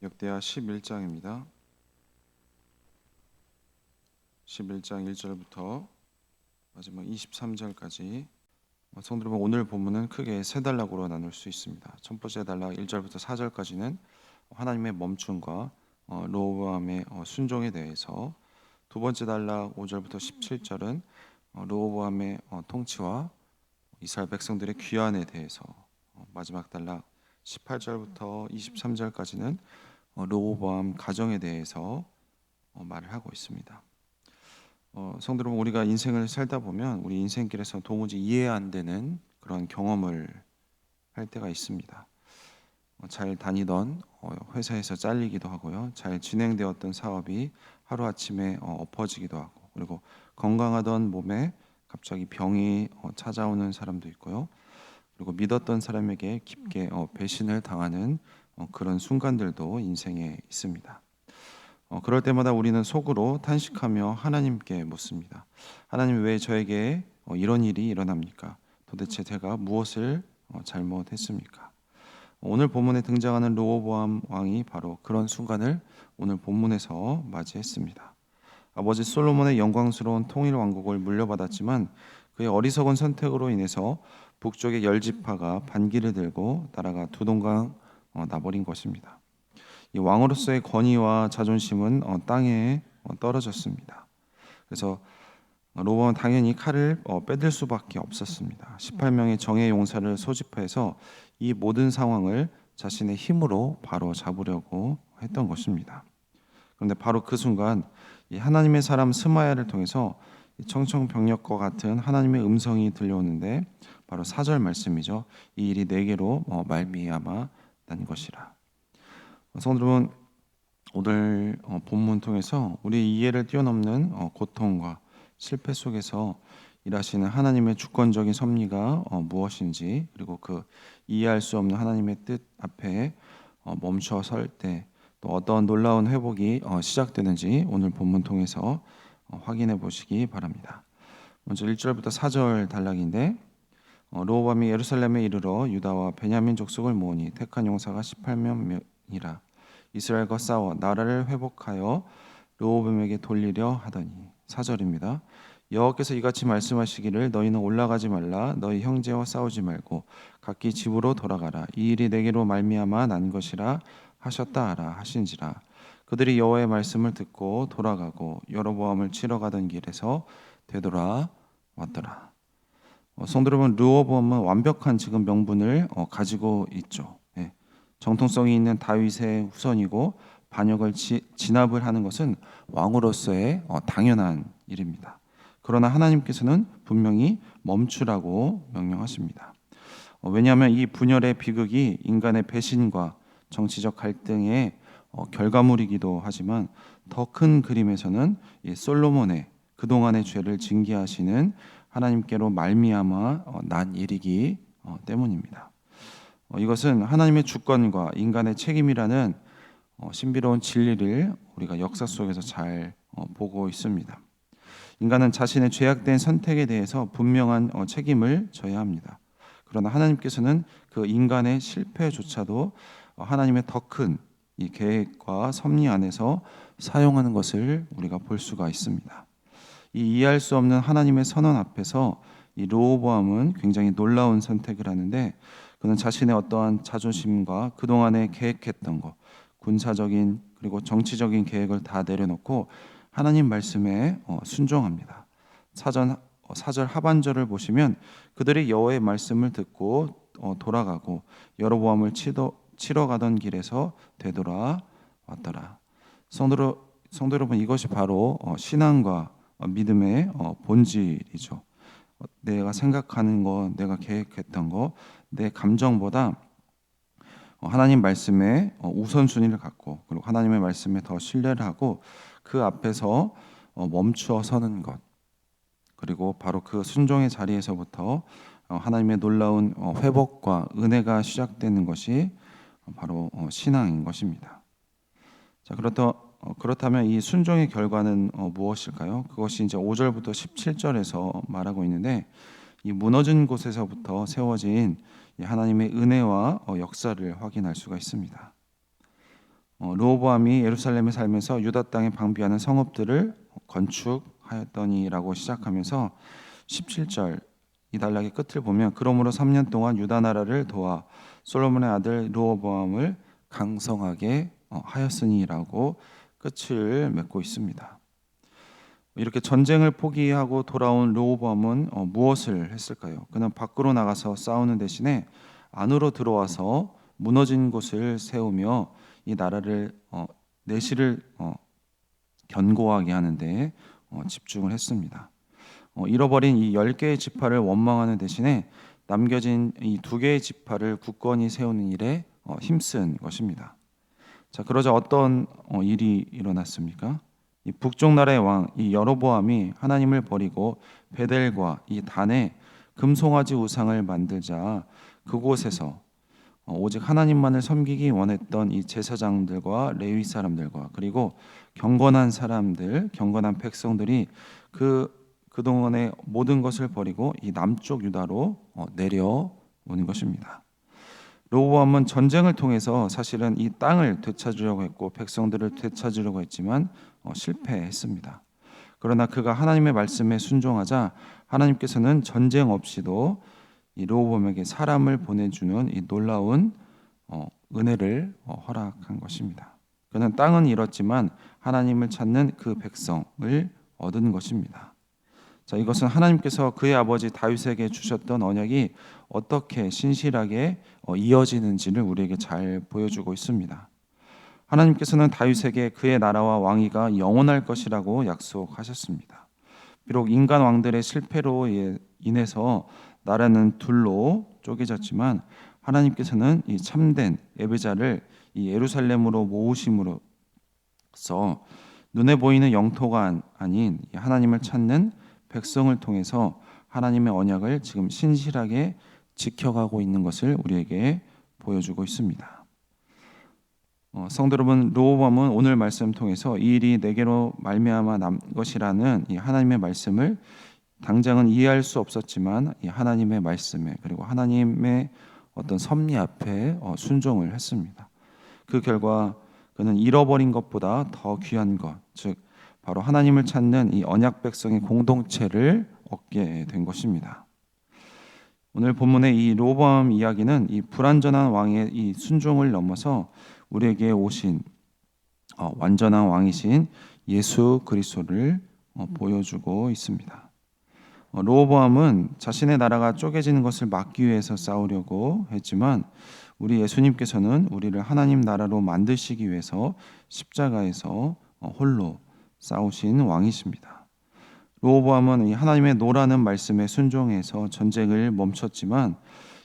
역대하 11장입니다. 11장 1절부터 마지막 23절까지 성도 여러분, 오늘 본문은 크게 세 단락으로 나눌 수 있습니다. 첫 번째 단락 1절부터 4절까지는 하나님의 멈춤과 르호보암의 순종에 대해서, 두 번째 단락 5절부터 17절은 르호보암의 통치와 이스라엘 백성들의 귀환에 대해서, 마지막 단락 18절부터 23절까지는 르호보암 가정에 대해서 말을 하고 있습니다. 성도 여러분, 우리가 인생을 살다 보면 우리 인생길에서 도무지 이해 안 되는 그런 경험을 할 때가 있습니다. 잘 다니던 회사에서 잘리기도 하고요, 잘 진행되었던 사업이 하루아침에 엎어지기도 하고, 그리고 건강하던 몸에 갑자기 병이 찾아오는 사람도 있고요, 그리고 믿었던 사람에게 깊게 배신을 당하는 그런 순간들도 인생에 있습니다. 그럴 때마다 우리는 속으로 탄식하며 하나님께 묻습니다. 하나님, 왜 저에게 이런 일이 일어납니까? 도대체 제가 무엇을 잘못했습니까? 오늘 본문에 등장하는 르호보암 왕이 바로 그런 순간을 오늘 본문에서 맞이했습니다. 아버지 솔로몬의 영광스러운 통일 왕국을 물려받았지만 그의 어리석은 선택으로 인해서 북쪽의 열 지파가 반기를 들고 나라가 두동강 나버린 것입니다. 이 왕으로서의 권위와 자존심은 땅에 떨어졌습니다. 그래서 르호보암은 당연히 칼을 빼들 수밖에 없었습니다. 18명의 정예 용사를 소집해서 이 모든 상황을 자신의 힘으로 바로 잡으려고 했던 것입니다. 그런데 바로 그 순간 이 하나님의 사람 스마야를 통해서 청청병력과 같은 하나님의 음성이 들려오는데, 바로 4절 말씀이죠. 이 일이 내게로 말미암아 난 것이라. 성도 여러분, 오늘 본문 통해서 우리 이해를 뛰어넘는 고통과 실패 속에서 일하시는 하나님의 주권적인 섭리가 무엇인지, 그리고 그 이해할 수 없는 하나님의 뜻 앞에 멈춰 설 때 또 어떤 놀라운 회복이 시작되는지 오늘 본문 통해서 확인해 보시기 바랍니다. 먼저 1절부터 4절 단락인데, 르호보암이 예루살렘에 이르러 유다와 베냐민 족속을 모으니 택한 용사가 18명이라 이스라엘과 싸워 나라를 회복하여 르호보암에게 돌리려 하더니. 4절입니다. 여호와께서 이같이 말씀하시기를 너희는 올라가지 말라. 너희 형제와 싸우지 말고 각기 집으로 돌아가라. 이 일이 내게로 말미암아 난 것이라 하셨다 하라 하신지라. 그들이 여호와의 말씀을 듣고 돌아가고 여로보암을 치러 가던 길에서 되돌아왔더라. 성도 여러분, 르호보암은 완벽한 지금 명분을 가지고 있죠. 정통성이 있는 다윗의 후손이고 반역을 진압을 하는 것은 왕으로서의 당연한 일입니다. 그러나 하나님께서는 분명히 멈추라고 명령하십니다. 왜냐하면 이 분열의 비극이 인간의 배신과 정치적 갈등의 결과물이기도 하지만, 더 큰 그림에서는 이 솔로몬의 그동안의 죄를 징계하시는 하나님께로 말미암아 난 일이기 때문입니다. 이것은 하나님의 주권과 인간의 책임이라는 신비로운 진리를 우리가 역사 속에서 잘 보고 있습니다. 인간은 자신의 죄악된 선택에 대해서 분명한 책임을 져야 합니다. 그러나 하나님께서는 그 인간의 실패조차도 하나님의 더 큰 이 계획과 섭리 안에서 사용하는 것을 우리가 볼 수가 있습니다. 이 이해할 수 없는 하나님의 선언 앞에서 이 르호보암은 굉장히 놀라운 선택을 하는데, 그는 자신의 어떠한 자존심과 그동안에 계획했던 것, 군사적인 그리고 정치적인 계획을 다 내려놓고 하나님 말씀에 순종합니다. 4절 하반절을 보시면 그들이 여호와의 말씀을 듣고 돌아가고 여로보암을 치러 가던 길에서 되돌아왔더라. 성도 여러분, 이것이 바로 신앙과 믿음의 본질이죠. 내가 생각하는 것, 내가 계획했던 것, 내 감정보다 하나님 말씀에 우선순위를 갖고, 그리고 하나님의 말씀에 더 신뢰를 하고 그 앞에서 멈추어 서는 것, 그리고 바로 그 순종의 자리에서부터 하나님의 놀라운 회복과 은혜가 시작되는 것이 바로 신앙인 것입니다. 자, 그렇다면 이 순종의 결과는 무엇일까요? 그것이 이제 5절부터 17절에서 말하고 있는데, 이 무너진 곳에서부터 세워진 하나님의 은혜와 역사를 확인할 수가 있습니다. 르호보암이 예루살렘에 살면서 유다 땅에 방비하는 성읍들을 건축하였더니라고 시작하면서 17절 이 단락의 끝을 보면 그러므로 3년 동안 유다 나라를 도와 솔로몬의 아들 르호보암을 강성하게 하였으니라고 끝을 맺고 있습니다. 이렇게 전쟁을 포기하고 돌아온 르호보암은 무엇을 했을까요? 그는 밖으로 나가서 싸우는 대신에 안으로 들어와서 무너진 곳을 세우며 이 나라를 내실을 견고하게 하는데 집중을 했습니다. 잃어버린 이 10개의 지파를 원망하는 대신에 남겨진 이 2개의 지파를 굳건히 세우는 일에 힘쓴 것입니다. 자, 그러자 어떤 일이 일어났습니까? 이 북쪽 나라의 왕 이 여로보암이 하나님을 버리고 베델과 이 단에 금송아지 우상을 만들자 그곳에서 오직 하나님만을 섬기기 원했던 이 제사장들과 레위 사람들과 그리고 경건한 사람들, 경건한 백성들이 그동안의 모든 것을 버리고 이 남쪽 유다로 내려오는 것입니다. 르호보암은 전쟁을 통해서 사실은 이 땅을 되찾으려고 했고 백성들을 되찾으려고 했지만 실패했습니다. 그러나 그가 하나님의 말씀에 순종하자 하나님께서는 전쟁 없이도 이 르호보암에게 사람을 보내주는 이 놀라운 은혜를 허락한 것입니다. 그는 땅은 잃었지만 하나님을 찾는 그 백성을 얻은 것입니다. 자, 이것은 하나님께서 그의 아버지 다윗에게 주셨던 언약이 어떻게 신실하게 이어지는지를 우리에게 잘 보여주고 있습니다. 하나님께서는 다윗에게 그의 나라와 왕위가 영원할 것이라고 약속하셨습니다. 비록 인간 왕들의 실패로 인해서 나라는 둘로 쪼개졌지만 하나님께서는 이 참된 예배자를 이 예루살렘으로 모으심으로써 눈에 보이는 영토가 아닌 하나님을 찾는 백성을 통해서 하나님의 언약을 지금 신실하게 지켜가고 있는 것을 우리에게 보여주고 있습니다. 성도 여러분, 르호보암은 오늘 말씀 통해서 이 일이 내게로 말미암아 난 것이라는 이 하나님의 말씀을 당장은 이해할 수 없었지만 이 하나님의 말씀에 그리고 하나님의 어떤 섭리 앞에 순종을 했습니다. 그 결과 그는 잃어버린 것보다 더 귀한 것, 즉 바로 하나님을 찾는 이 언약 백성의 공동체를 얻게 된 것입니다. 오늘 본문의 이 르호보암 이야기는 이 불완전한 왕의 이 순종을 넘어서 우리에게 오신 완전한 왕이신 예수 그리스도를 보여주고 있습니다. 르호보암은 자신의 나라가 쪼개지는 것을 막기 위해서 싸우려고 했지만 우리 예수님께서는 우리를 하나님 나라로 만드시기 위해서 십자가에서 홀로 싸우신 왕이십니다. 르호보암은 이 하나님의 노라는 말씀에 순종해서 전쟁을 멈췄지만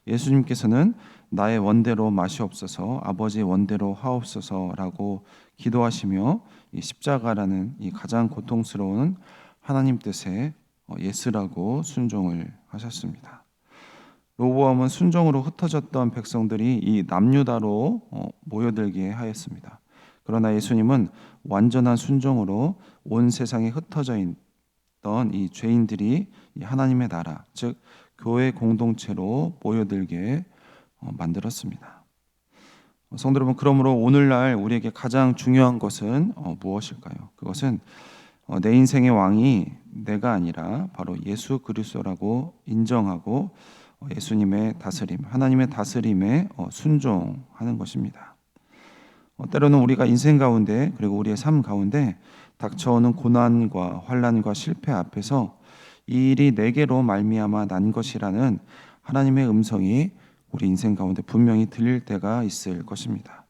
예수님께서는 나의 원대로 마시옵소서 아버지의 원대로 하옵소서라고 기도하시며 이 십자가라는 이 가장 고통스러운 하나님 뜻에 예스라고 순종을 하셨습니다. 르호보암은 순종으로 흩어졌던 백성들이 이 남유다로 모여들게 하였습니다. 그러나 예수님은 완전한 순종으로 온 세상에 흩어져 있던 이 죄인들이 이 하나님의 나라, 즉 교회 공동체로 모여들게 만들었습니다. 성도 여러분, 그러므로 오늘날 우리에게 가장 중요한 것은 무엇일까요? 그것은 내 인생의 왕이 내가 아니라 바로 예수 그리스도라고 인정하고 예수님의 다스림, 하나님의 다스림에 순종하는 것입니다. 때로는 우리가 인생 가운데 그리고 우리의 삶 가운데 닥쳐오는 고난과 환난과 실패 앞에서 이 일이 내게로 말미암아 난 것이라는 하나님의 음성이 우리 인생 가운데 분명히 들릴 때가 있을 것입니다.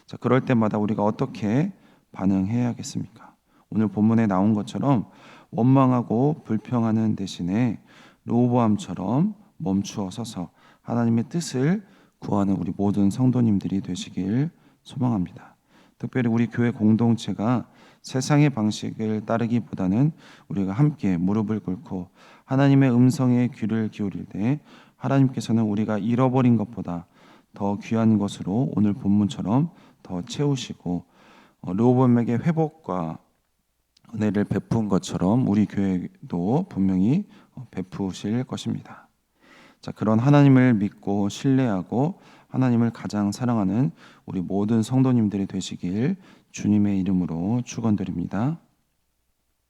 자, 그럴 때마다 우리가 어떻게 반응해야겠습니까? 오늘 본문에 나온 것처럼 원망하고 불평하는 대신에 르호보암처럼 멈추어 서서 하나님의 뜻을 구하는 우리 모든 성도님들이 되시길 소망합니다. 특별히 우리 교회 공동체가 세상의 방식을 따르기보다는 우리가 함께 무릎을 꿇고 하나님의 음성에 귀를 기울일 때 하나님께서는 우리가 잃어버린 것보다 더 귀한 것으로 오늘 본문처럼 더 채우시고 르호보암에게 회복과 은혜를 베푼 것처럼 우리 교회도 분명히 베푸실 것입니다. 자, 그런 하나님을 믿고 신뢰하고 하나님을 가장 사랑하는 우리 모든 성도님들이 되시길 주님의 이름으로 축원드립니다.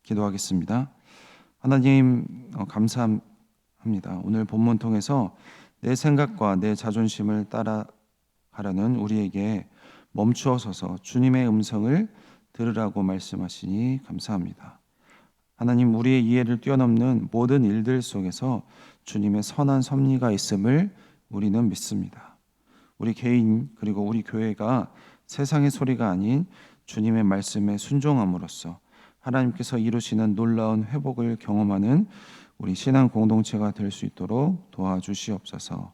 기도하겠습니다. 하나님 감사합니다. 오늘 본문 통해서 내 생각과 내 자존심을 따라가려는 우리에게 멈추어 서서 주님의 음성을 들으라고 말씀하시니 감사합니다. 하나님, 우리의 이해를 뛰어넘는 모든 일들 속에서 주님의 선한 섭리가 있음을 우리는 믿습니다. 우리 개인 그리고 우리 교회가 세상의 소리가 아닌 주님의 말씀에 순종함으로써 하나님께서 이루시는 놀라운 회복을 경험하는 우리 신앙 공동체가 될 수 있도록 도와주시옵소서.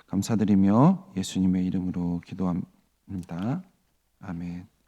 감사드리며 예수님의 이름으로 기도합니다. 아멘.